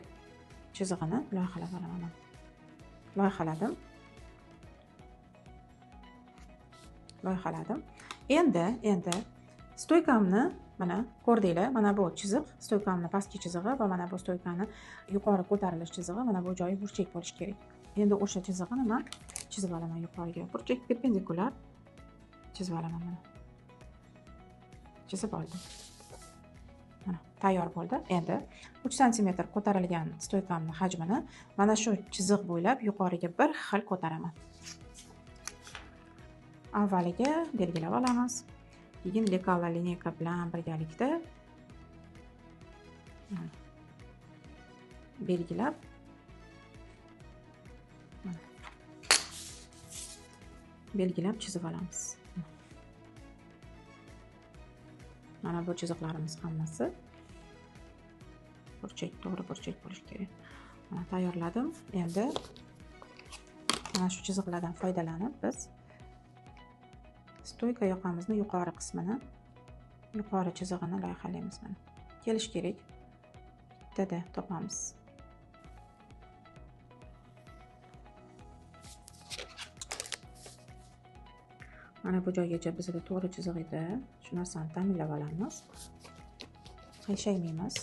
chizig'ini loyihalab olaman. Loyihaladim. Endi stoykamni mana ko'rdinglar, mana bu chiziq, stoykamni pastki chizig'i va mana bu stoykani yuqori ko'tarilish chizig'i, mana bu joyi burchak bo'lishi kerak. Endi o'sha chizig'ini men chizib olaman yuqoriga. Burchak perpendikulyar chizib olaman mana. Chizib oldim. Mana tayyor bo'ldi. Endi 3 santimetr ko'tarilgan stoykamning hajmini mana shu chiziq bo'ylab yuqoriga bir xil ko'taraman. Avvaliga belgilab olamiz. Keyin lekala lineyka bilan birgalikda belgilab chizib olamiz. Mana bu chiziqlarimiz hammasi burchak, to'g'ri burchak bo'lishi kerak. Mana tayyorladim. Endi mana shu chiziqlardan foydalanib biz stoyka yoqamizni yuqori qismini, yuqori chizig'ini loyihalaymiz. Mana kelish kerak. Bittada topamiz. Mana bu joygacha bizda to'g'ri chiziq edi. Shu narsani ta'minlab olamiz. Qayshaymaymiz.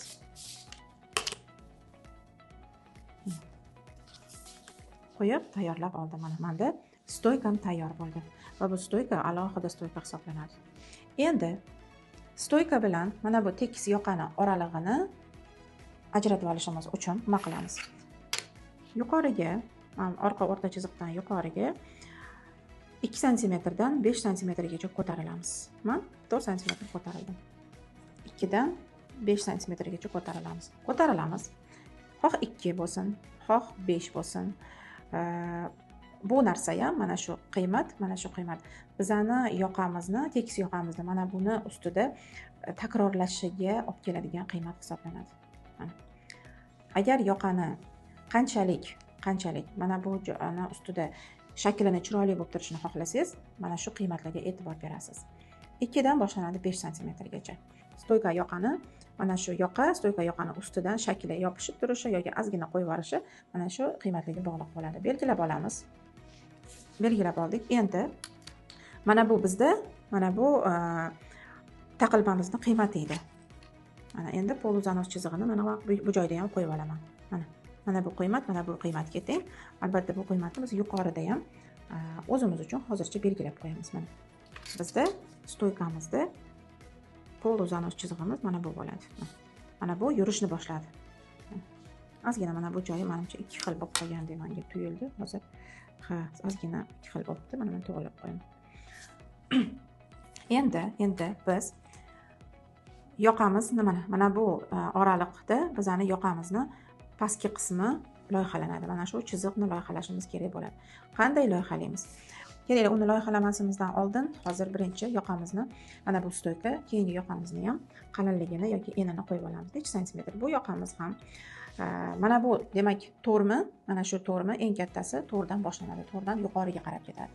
Qo'yib tayyorlab oldim. Mana menda stoykam tayyor bo'ldi. Va bu stoyka alohida stoyka hisoblanadi. Endi stoyka bilan mana bu tekis yoqani oralig'ini ajratib olishimiz uchun nima qilamiz? Yuqoriga, orqa o'rta chiziqdan yuqoriga 2 santimetrdan 5 santimetrgacha ko'tarilamiz. Men 4 santimetr ko'tarildim. 2 dan 5 santimetrgacha ko'tarilamiz. Xoh 2 bo'lsin, xoh 5 bo'lsin. Bu narsa ham mana shu qiymat. Bizani yoqamizni, tekis yoqamizni mana buni ustida takrorlashiga olib keladigan qiymat hisoblanadi. Agar yoqani qanchalik qanchalik mana bu ustida shaklini chiroyli bo'lib turishini xohlasangiz, mana shu qiymatlarga e'tibor berasiz. 2 dan boshlanadi 5 santimetrgacha. Stoyka yoqani mana shu stoyka yoqani ustidan shakli yopishib turishi yoki ozgina qo'yib yuborishi mana shu qiymatlarga bog'liq bo'ladi. Belgilab olamiz. Belgilab oldik. Endi mana bu bizda mana bu taqilmamizning qiymati edi. Mana endi poluzanos chizig'ini mana bu joyda ham qo'yib olaman. Mana bu qiymat, mana bu qiymatga teng. Albatta bu qiymatni biz yuqorida ham o'zimiz uchun hozircha belgilab qo'yamiz. Mana bizda stoykamizda poluzanos chizig'imiz mana bu bo'ladi. Mana bu yurishni boshladi. Ozgina mana bu joyi menimcha 2 xil bo'lib qolgandek menga tuyuldi. Hozir ozgina 2 xil bo'libdi. Mana men to'g'rilab qo'yaman. Endi biz yoqamiz mana bu oraliqda bizani yoqamizni pastki qismi loyihalanadi. Mana shu chiziqni loyihalashimiz kerak bo'ladi. Qanday loyihalaymiz? Kerakli uni loyihalamasimizdan oldin hozir birinchi yoqamizni mana bu stoyka, keyingi yoqamizni ham qalinligini yoki enini qo'yib olamiz. 2 santimetr. Bu yoqamiz ham mana bu demak to'rmi, mana shu to'rmi eng kattasi to'rdan boshlanadi. To'rdan yuqoriga qarab ketadi.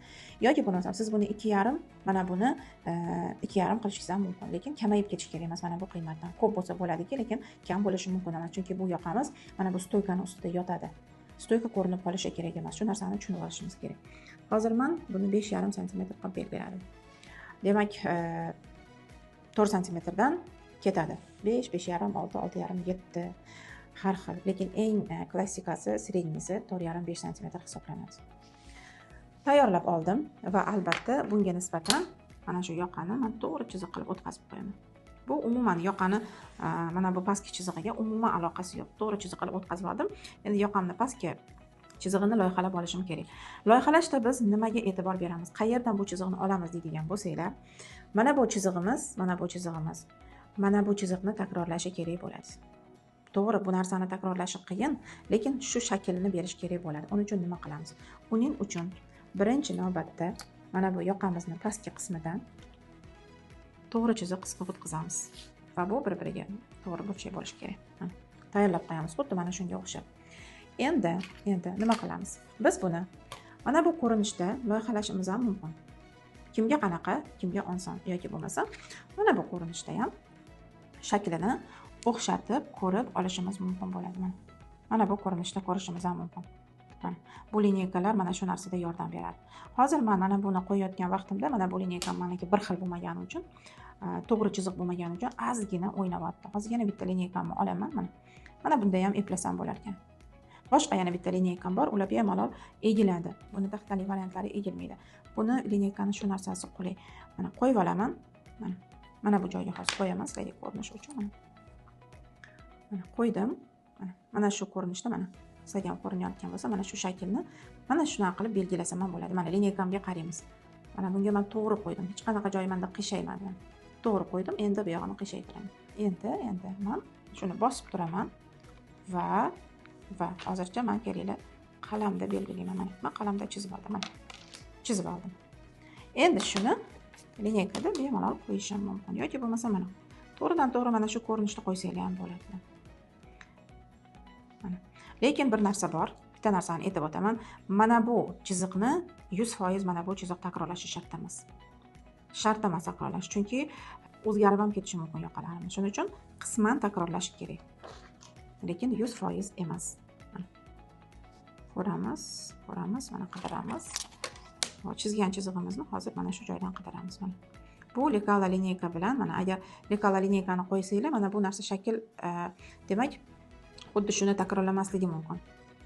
Yoki bo'lmasa siz buni 2,5, mana buni 2,5 qilishingiz ham mumkin, lekin kamayib ketishi kerak emas mana bu qiymatdan. Ko'p bo'lsa bo'ladiki, lekin kam bo'lishi mumkin emas, chunki bu yoqamiz mana bu stoykani ustida yotadi. Stoyka ko'rinib qolishi kerak emas. Shu narsani tushunib olishimiz kerak. Hozir men buni 5,5 santimetr qilib belgiladim. Demak, 4 santimetrdan ketadi. 5, 5,5, 6, 6,5, 7 har xil. Lekin eng klassikasi, sredniysi 4,5 santimetr hisoblanadi. Tayyorlab oldim va albatta bunga nisbatan mana shu yoqani men to'g'ri chiziq qilib o'tkazib qo'yaman. Bu umuman yoqani mana bu pastki chizig'iga umuman aloqasi yo'q. To'g'ri chiziq qilib o'tkazib oldim. Endi yoqamni pastki chizig'ini loyihalab olishim kerak. Loyihalashda biz nimaga e'tibor beramiz? Qayerdan bu chiziqni olamiz deydigan bo'lsanglar, mana bu chizig'imiz, mana bu chiziqni takrorlashi kerak bo'ladi. To'g'ri, bu narsani takrorlashi qiyin, lekin shu shaklni berish kerak bo'ladi. Uning uchun nima qilamiz? Uning uchun birinchi navbatda mana bu yoqamizni pastki qismidan to'g'ri chiziq qisqib o'tkazamiz. Va bu bir-biriga to'g'ri burchak bo'lishi kerak. Tayyorlab qo'yamiz, xuddi mana shunga o'xshab. Endi nima qilamiz? Biz buni mana bu ko'rinishda loyihalashimiz ham mumkin. Kimga qanaqa, kimga oson yoki bo'lmasa, mana bu ko'rinishda ham shaklini o'xshatib ko'rib olishimiz mumkin bo'ladi. Mana bu ko'rinishda ko'rishimiz ham mumkin. Bu lineykalar mana shu narsada yordam beradi. Hozir men mana buni qo'yayotgan vaqtimda mana bu lineykam meniki bir xil bo'lmagani uchun, to'g'ri chiziq bo'lmagani uchun ozgina o'ynayapti. Hozirgina bitta lineykamni olaman mana. Mana bunda ham eplasam bo'lar ekan. Boshqa yana bitta lineykam bor, ular bemalol egiladi. Buni taxtali variantlari egilmaydi. Buni lineykani shu narsasi qulay. Mana qo'yib olaman. Mana bu joyga hozir qo'yaman sizlarga ko'rinish uchun. Mana qo'ydim. Mana shu ko'rinishda mana sizlarga ham ko'rinayotgan bo'lsa, mana shu shaklni mana shunaqa qilib belgilasam ham bo'ladi. Mana lineykamga qaraymiz. Mana bunga men to'g'ri qo'ydim. Hech qanaqa joyi menda qiyshaymagan. To'g'ri qo'ydim. Endi bu yog'ini qiyshaytiraman. Endi men shuni bosib turaman va hozircha men kerakli qalamda belgilayman. Mana men qalamda chizib oldim. Mana chizib oldim. Endi shuni lineykada bemalol qo'yishim mumkin yoki bo'lmasa mana to'g'ridan to'g'ri mana shu ko'rinishda qo'ysanglar ham bo'ladi. Mana. Lekin bir narsa bor. Bitta narsani aytib o'taman. Mana bu chiziqni 100% mana bu chiziq takrorlashi shart emas. Shart emas takrorlash, chunki o'zgarib ham ketishi mumkin yoqalarimiz. Shuning uchun qisman takrorlash kerak. Lekin 100% emas. Ko'ramiz, mana qidiramiz. Chizgan chizig'imizni hozir mana shu joydan qidiramiz. Mana. Bu lekala lineyka bilan mana agar lekala lineykani qo'ysanglar, mana bu narsa shakl demak xuddi shuni takrorlamasligi mumkin.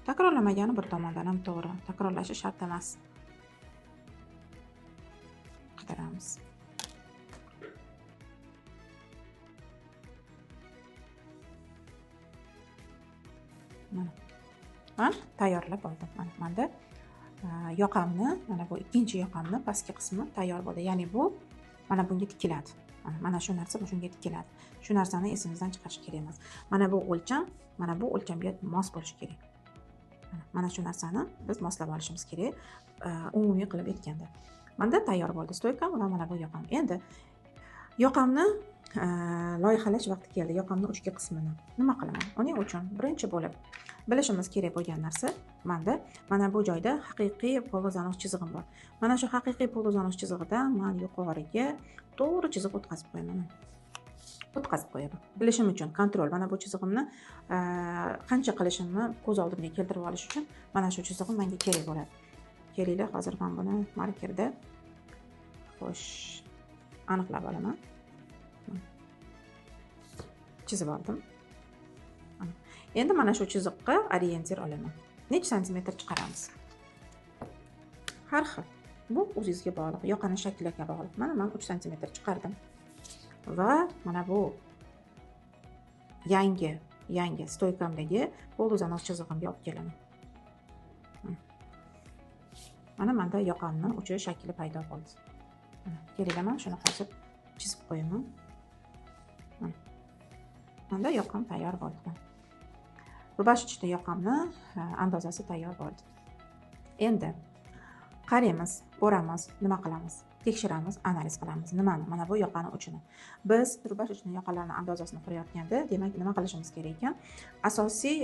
Takrorlamagani bir tomondan ham to'g'ri. Takrorlashi shart emas. Qidiramiz. Mana tayyorlab oldim. Menda yoqamni, mana bu ikkinchi yoqamni pastki qismi tayyor bo'ldi. Ya'ni bu mana bunga tikiladi. Mana shu narsa shunga tikiladi. Shu narsani esimizdan chiqarish kerak emas. Mana bu o'lcham, mana bu o'lchamga mos bo'lishi kerak. Mana shu narsani biz moslab olishimiz kerak. Umumiy qilib aytganda. Menda tayyor bo'ldi stoykam va mana bu yoqam. Endi yoqamni loyihalash vaqti keldi yoqamni uchki qismini. Nima qilaman? Uning uchun birinchi bo'lib bilishimiz kerak bo'lgan narsa mana bu joyda haqiqiy poluzanoz chizig'im bor. Mana shu haqiqiy poluzanoz chizig'idan men yuqoriga to'g'ri chiziq o'tkazib qo'yaman. O'tkazib qo'yaman. Bilishim uchun kontrol. Mana bu chizig'imni qancha qilishimni ko'z oldimga keltirib olish uchun mana shu chizig'im menga kerak bo'ladi. Kelinglar, hozir men buni markerda xo'sh aniqlab olaman. Chizib oldim. Endi mana shu chiziqqa orientir olaman. Necha santimetr chiqaramiz? Har xil. Bu o'zingizga bog'liq, yoqani shakliga bog'liq. Mana men 3 santimetr chiqardim. Va mana bu yangi stoykamdagi poluzanoz chizig'imga olib kelaman. Mana menda yoqamning uchi shakli paydo bo'ldi. Kelinglar, men shuni hozir chizib qo'yaman. Menda yoqam tayyor bo'ldi. Rubashechda yoqamni andozasi tayyor bo'ldi. Endi qaraymiz, ko'ramiz, nima qilamiz? Tekshiramiz, analiz qilamiz. Nimani? Mana bu yoqani uchini. Biz rubashechning yoqalarini andozasini qurayotganda, demak, nima qilishimiz kerak ekan? Asosiy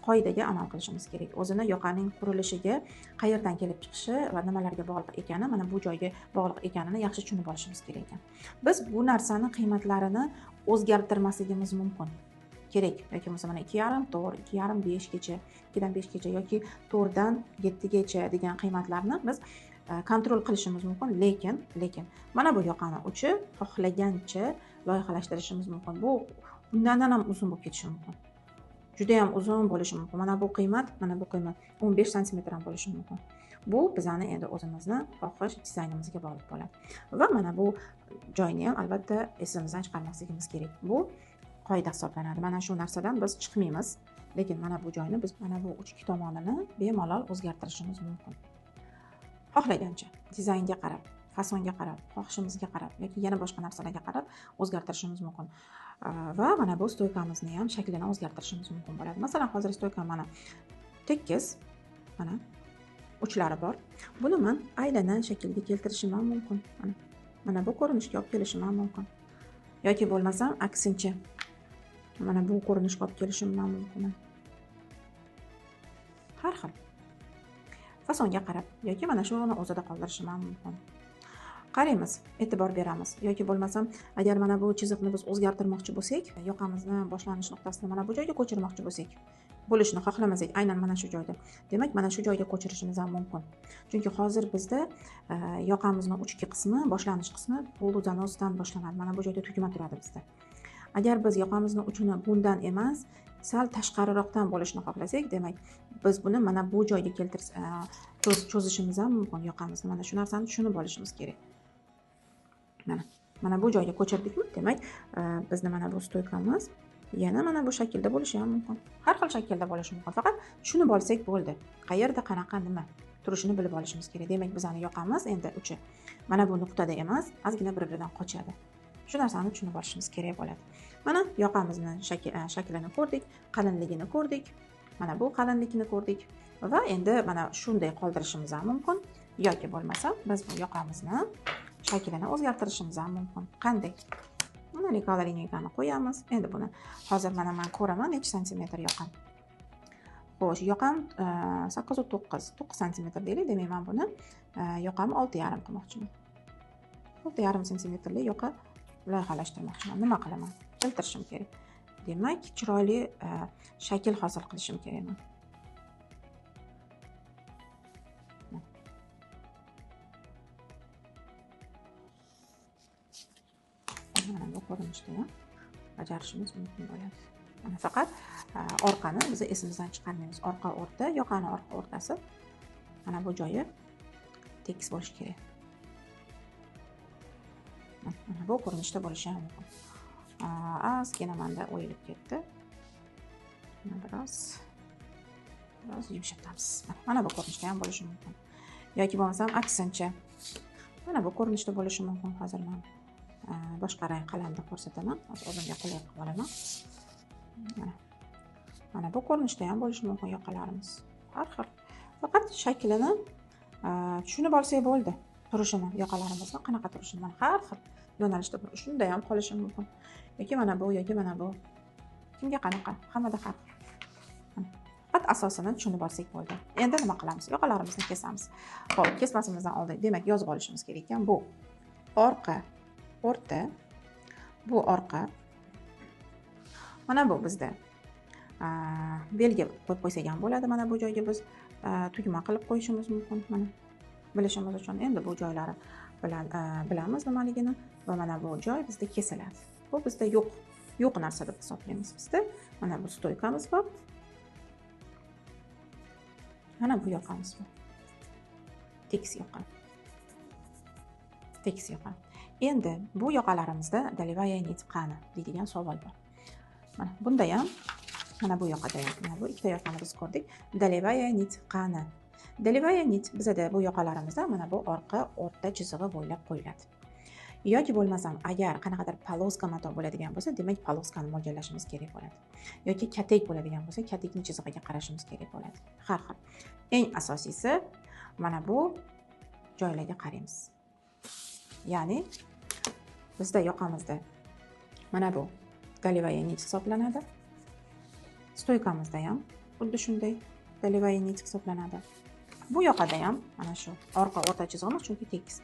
qoidaga amal qilishimiz kerak. O'zini yoqaning qurilishiga qayerdan kelib chiqishi va nimalarga bog'liq ekani, mana bu joyga bog'liq ekanini yaxshi tushunib olishimiz kerak ekan. Biz bu narsani qiymatlarini o'zgartirmasligimiz mumkin. Kerak yoki masalan 2,5, 4, 2,5, 5 gacha, 2 dan 5 gacha yoki 4 dan 7 gacha degan qiymatlarni biz kontrol qilishimiz mumkin, lekin mana bu yoqani uchi xohlagancha loyihalashtirishimiz mumkin. Bu bundan ham uzun bo'lib ketishi mumkin. Juda ham uzun bo'lishi mumkin. Mana bu qiymat 15 santimetr ham bo'lishi mumkin. Bu bizani endi o'zimizni xohish dizaynimizga bog'liq bo'ladi. Va mana bu joyni ham albatta esimizdan chiqarmasligimiz kerak. Bu qoida hisoblanadi. Mana shu narsadan biz chiqmaymiz, lekin mana bu joyni biz mana bu uchki tomonini bemalol o'zgartirishimiz mumkin. Xohlagancha dizaynga qarab, fasonga qarab, xohishimizga qarab yoki yana boshqa narsalarga qarab o'zgartirishimiz mumkin. Va mana bu stoykamizni ham shaklini o'zgartirishimiz mumkin bo'ladi. Masalan, hozir stoykam mana tekis, mana uchlari bor. Buni men aylana shaklga keltirishim ham mumkin. Mana bu ko'rinishga olib kelishim ham mumkin. Yoki bo'lmasam aksincha mana bu ko'rinishga olib kelishim ham mumkin. Har xil. Fasonga qarab yoki mana shuni o'zida qoldirishim ham mumkin. Qaraymiz, e'tibor beramiz. Yoki bo'lmasam, agar mana bu chiziqni biz o'zgartirmoqchi bo'lsak, yoqamizni boshlanish nuqtasini mana bu joyga ko'chirmoqchi bo'lsak, bo'lishni xohlamasak, aynan mana shu joyda. Demak, mana shu joyga ko'chirishimiz ham mumkin. Chunki hozir bizda yoqamizning uchki qismi, boshlanish qismi poluzanozdan boshlanadi. Mana bu joyda tugma turadi bizda. Agar biz yoqamizning uchini bundan emas, sal tashqariroqdan bo'lishni xohlasak, demak, biz buni mana bu joyga cho'zishimiz ham mumkin yoqamizni. Mana shu narsani tushunib olishimiz kerak. Mana bu joyga ko'chirdikmi? Demak, bizni mana bu stoykamiz yana mana bu shaklda bo'lishi ham mumkin. Har xil shaklda bo'lishi mumkin. Faqat tushunib olsak bo'ldi. Qayerda qanaqa nima turishini bilib olishimiz kerak. Demak, bizning yoqamiz endi uchi mana bu nuqtada emas, ozgina bir-biridan qochadi. Shu narsani tushunib olishimiz kerak bo'ladi. Mana yoqamizning shaklini ko'rdik, qalinligini ko'rdik. Mana bu qalinlikni ko'rdik va endi mana shunday qoldirishimiz ham mumkin yoki bo'lmasa biz bu yoqamizni shaklini o'zgartirishimiz ham mumkin. Qanday? Mana rekolingani qo'yamiz. Endi buni hozir mana men ko'raman necha santimetr yoqam. Xo'sh, yoqam 8,9 santimetr deylik. Demak, men buni yoqamni 6,5 qilmoqchiman. 6,5 santimetrli yoqa loyihalashtirmoqchiman. Nima qilaman? Keltirishim kerak. Demak, chiroyli shakl hosil qilishim kerak men. Mana bu ko'rinishda ham bajarishimiz mumkin bo'ladi. Mana faqat orqani biz esimizdan chiqarmaymiz. Orqa o'rta, yoqani orqa o'rtasi mana bu joyi tekis bo'lishi kerak. Mana bu ko'rinishda bo'lishi ham mumkin. Ozgina menda o'yilib ketdi. Biroz yumshatamiz. Mana bu ko'rinishda ham bo'lishi mumkin. Yoki bo'lmasam aksincha. Mana bu ko'rinishda bo'lishi mumkin. Hozir men boshqa rang qalamda ko'rsataman. Hozir o'zimga qulay qilib olaman. Mana bu ko'rinishda ham bo'lishi mumkin yoqalarimiz. Har xil. Faqat shaklini tushunib olsak bo'ldi. Turishini, yoqalarimizni qanaqa turishini har xil yo'nalishda shunday ham qolishi mumkin. Yoki mana bu, yoki mana bu. Kimga qanaqa? Hammada har xil. Faqat asosini tushunib olsak bo'ldi. Endi nima qilamiz? Yoqalarimizni kesamiz. Xo'p, kesmasimizdan oldin, demak, yozib olishimiz kerak ekan. Bu orqa, o'rta, bu orqa. Mana bu bizda belgi qo'yib qo'ysak ham bo'ladi. Mana bu joyga biz tugma qilib qo'yishimiz mumkin. Mana bilishimiz uchun endi bu joylari bilan bilamiz nimaligini va mana bu joy bizda kesiladi. Bu bizda yo'q narsa deb hisoblaymiz bizda. Mana bu stoykamiz bor. Mana bu yoqamiz bor. Tekis yoqa. Tekis yoqa. Endi bu yoqalarimizda dolevaya nit qani deydigan savol bor. Mana bunda ham, mana bu yoqada ham, mana bu ikkita yoqani biz ko'rdik. Dolevaya nit qani. Dolevaya nit bizda bu yoqalarimizda mana bu orqa o'rta chizig'i bo'ylab qo'yiladi. Yoki bo'lmasam, agar qanaqadir poloska mato bo'ladigan bo'lsa, demak poloskani mo'ljallashimiz kerak bo'ladi. Yoki katek bo'ladigan bo'lsa, katekning chizig'iga qarashimiz kerak bo'ladi. Har xil. Eng asosiysi mana bu joylarga qaraymiz. Ya'ni bizda yoqamizda mana bu dolevaya nit hisoblanadi. Stoykamizda ham xuddi shunday dolevaya nit hisoblanadi. Bu yoqada ham mana shu orqa o'rta chizig'imiz, chunki tekis.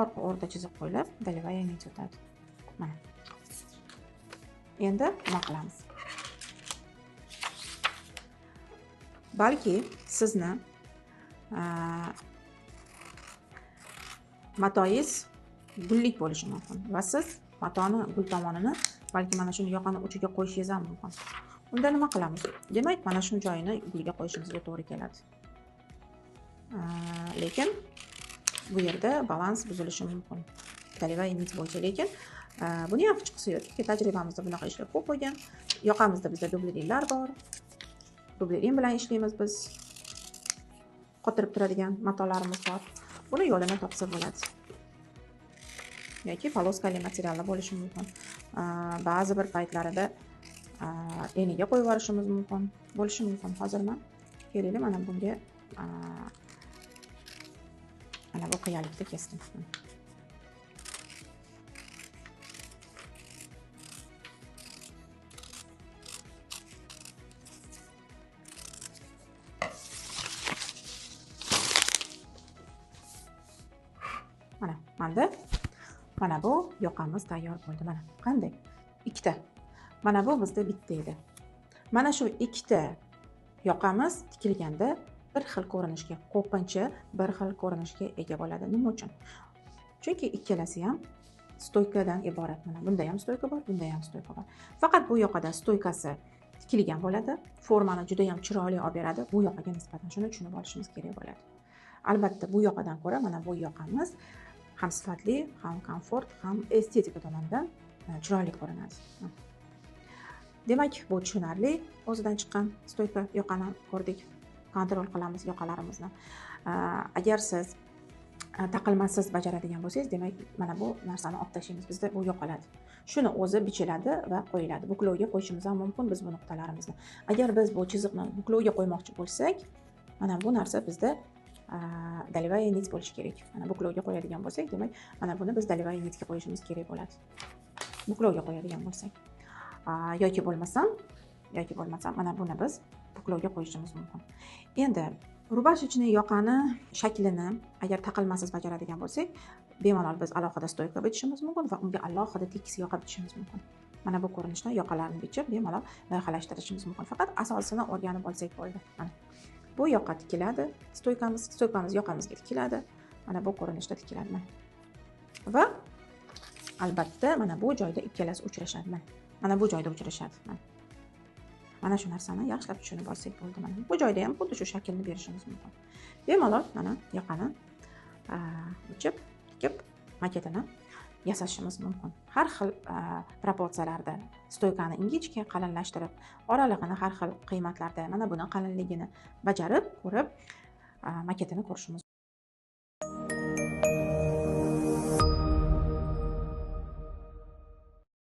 Orqa o'rta chiziq qo'yilib, dolevaya nit o'tadi. Mana. Endi nima qilamiz? Balki sizni matoyingiz gullik bo'lishi mumkin va siz matoni gul tomonini balki mana shuni yoqani uchiga qo'yishingiz ham mumkin. Unda nima qilamiz? Demak, mana shu joyini gulga qo'yishimizga to'g'ri keladi. Lekin bu yerda balans buzilishi mumkin. Dolevaya nit bo'yicha, lekin buni ham hech qisi yo'q. Chunki tajribamizda bunaqa ishlar ko'p bo'lgan. Yoqamizda bizda dublerinlar bor. Dublerin bilan ishlaymiz biz. Qotirib turadigan matolarimiz bor. Buni yo'lini topsa bo'ladi. Yoki poloskali materiallar bo'lishi mumkin. Ba'zi bir paytlarida eniga qo'yib yuborishimiz mumkin. Bo'lishi mumkin. Hozirman keling, mana bunga mana bu qiyalikda kesdim. Mana bu yoqamiz tayyor bo'ldi. Mana qanday? Ikkita. Mana bu bizda bitta edi. Mana shu ikkita yoqamiz tikilganda bir xil ko'rinishga, ko'pincha bir xil ko'rinishga ega bo'ladi. Nima uchun? Chunki ikkalasi ham stoykadan iborat. Mana bunda ham stoyka bor, bunda ham stoyka bor. Faqat bu yoqada stoykasi tikilgan bo'ladi. Formani juda ham chiroyli olib beradi. Bu yoqaga nisbatan shuni tushunib olishimiz kerak bo'ladi. Albatta bu yoqadan ko'ra mana bu yoqamiz ham sifatli, ham komfort, ham estetika tomonidan chiroyli ko'rinadi. Demak, bu tushunarli. O'zidan chiqqan stoyka yoqani ko'rdik. Kontrol qilamiz yoqalarimizni. Agar siz taqilmasiz bajaradigan bo'lsangiz, demak, mana bu narsani olib tashlaymiz. Bizda bu yo'qoladi. Shuni o'zi bichiladi va qo'yiladi. Buklovga qo'yishimiz ham mumkin biz bu nuqtalarimizni. Agar biz bu chiziqni buklovga qo'ymoqchi bo'lsak, mana bu narsa bizda dolevaya nit bo'lishi kerak. Mana buklovga qo'yadigan bo'lsak, demak, mana buni biz dolevaya nitga qo'yishimiz kerak bo'ladi. Buklovga qo'yadigan bo'lsak. Yoki bo'lmasam mana buni biz buklovga qo'yishimiz mumkin. Endi rubashechni yoqani shaklini agar taqilmasiz bajaradigan bo'lsak, bemalol biz alohida stoyka bichishimiz mumkin va unga alohida tekis yoqa bichishimiz mumkin. Mana bu ko'rinishda yoqalarni bichib bemalol loyihalashtirishimiz mumkin. Faqat asosini o'rganib olsak bo'ldi. Mana bu yoqqa tikiladi, stoykamiz yoqamizga tikiladi. Mana bu ko'rinishda tikiladi. Va albatta mana bu joyda ikkalasi uchrashadi. Mana bu joyda uchrashadi. Mana shu narsani yaxshilab tushunib olsak bo'ldi. Mana bu joyda ham xuddi shu shaklni berishimiz mumkin. Bemalol mana yoqani bichib, tikib, maketini yasashimiz mumkin. Har xil proporsiyalarda stoykani ingichka, qalinlashtirib, oralig'ini har xil qiymatlarda mana buni qalinligini bajarib, ko'rib, maketini ko'rishimiz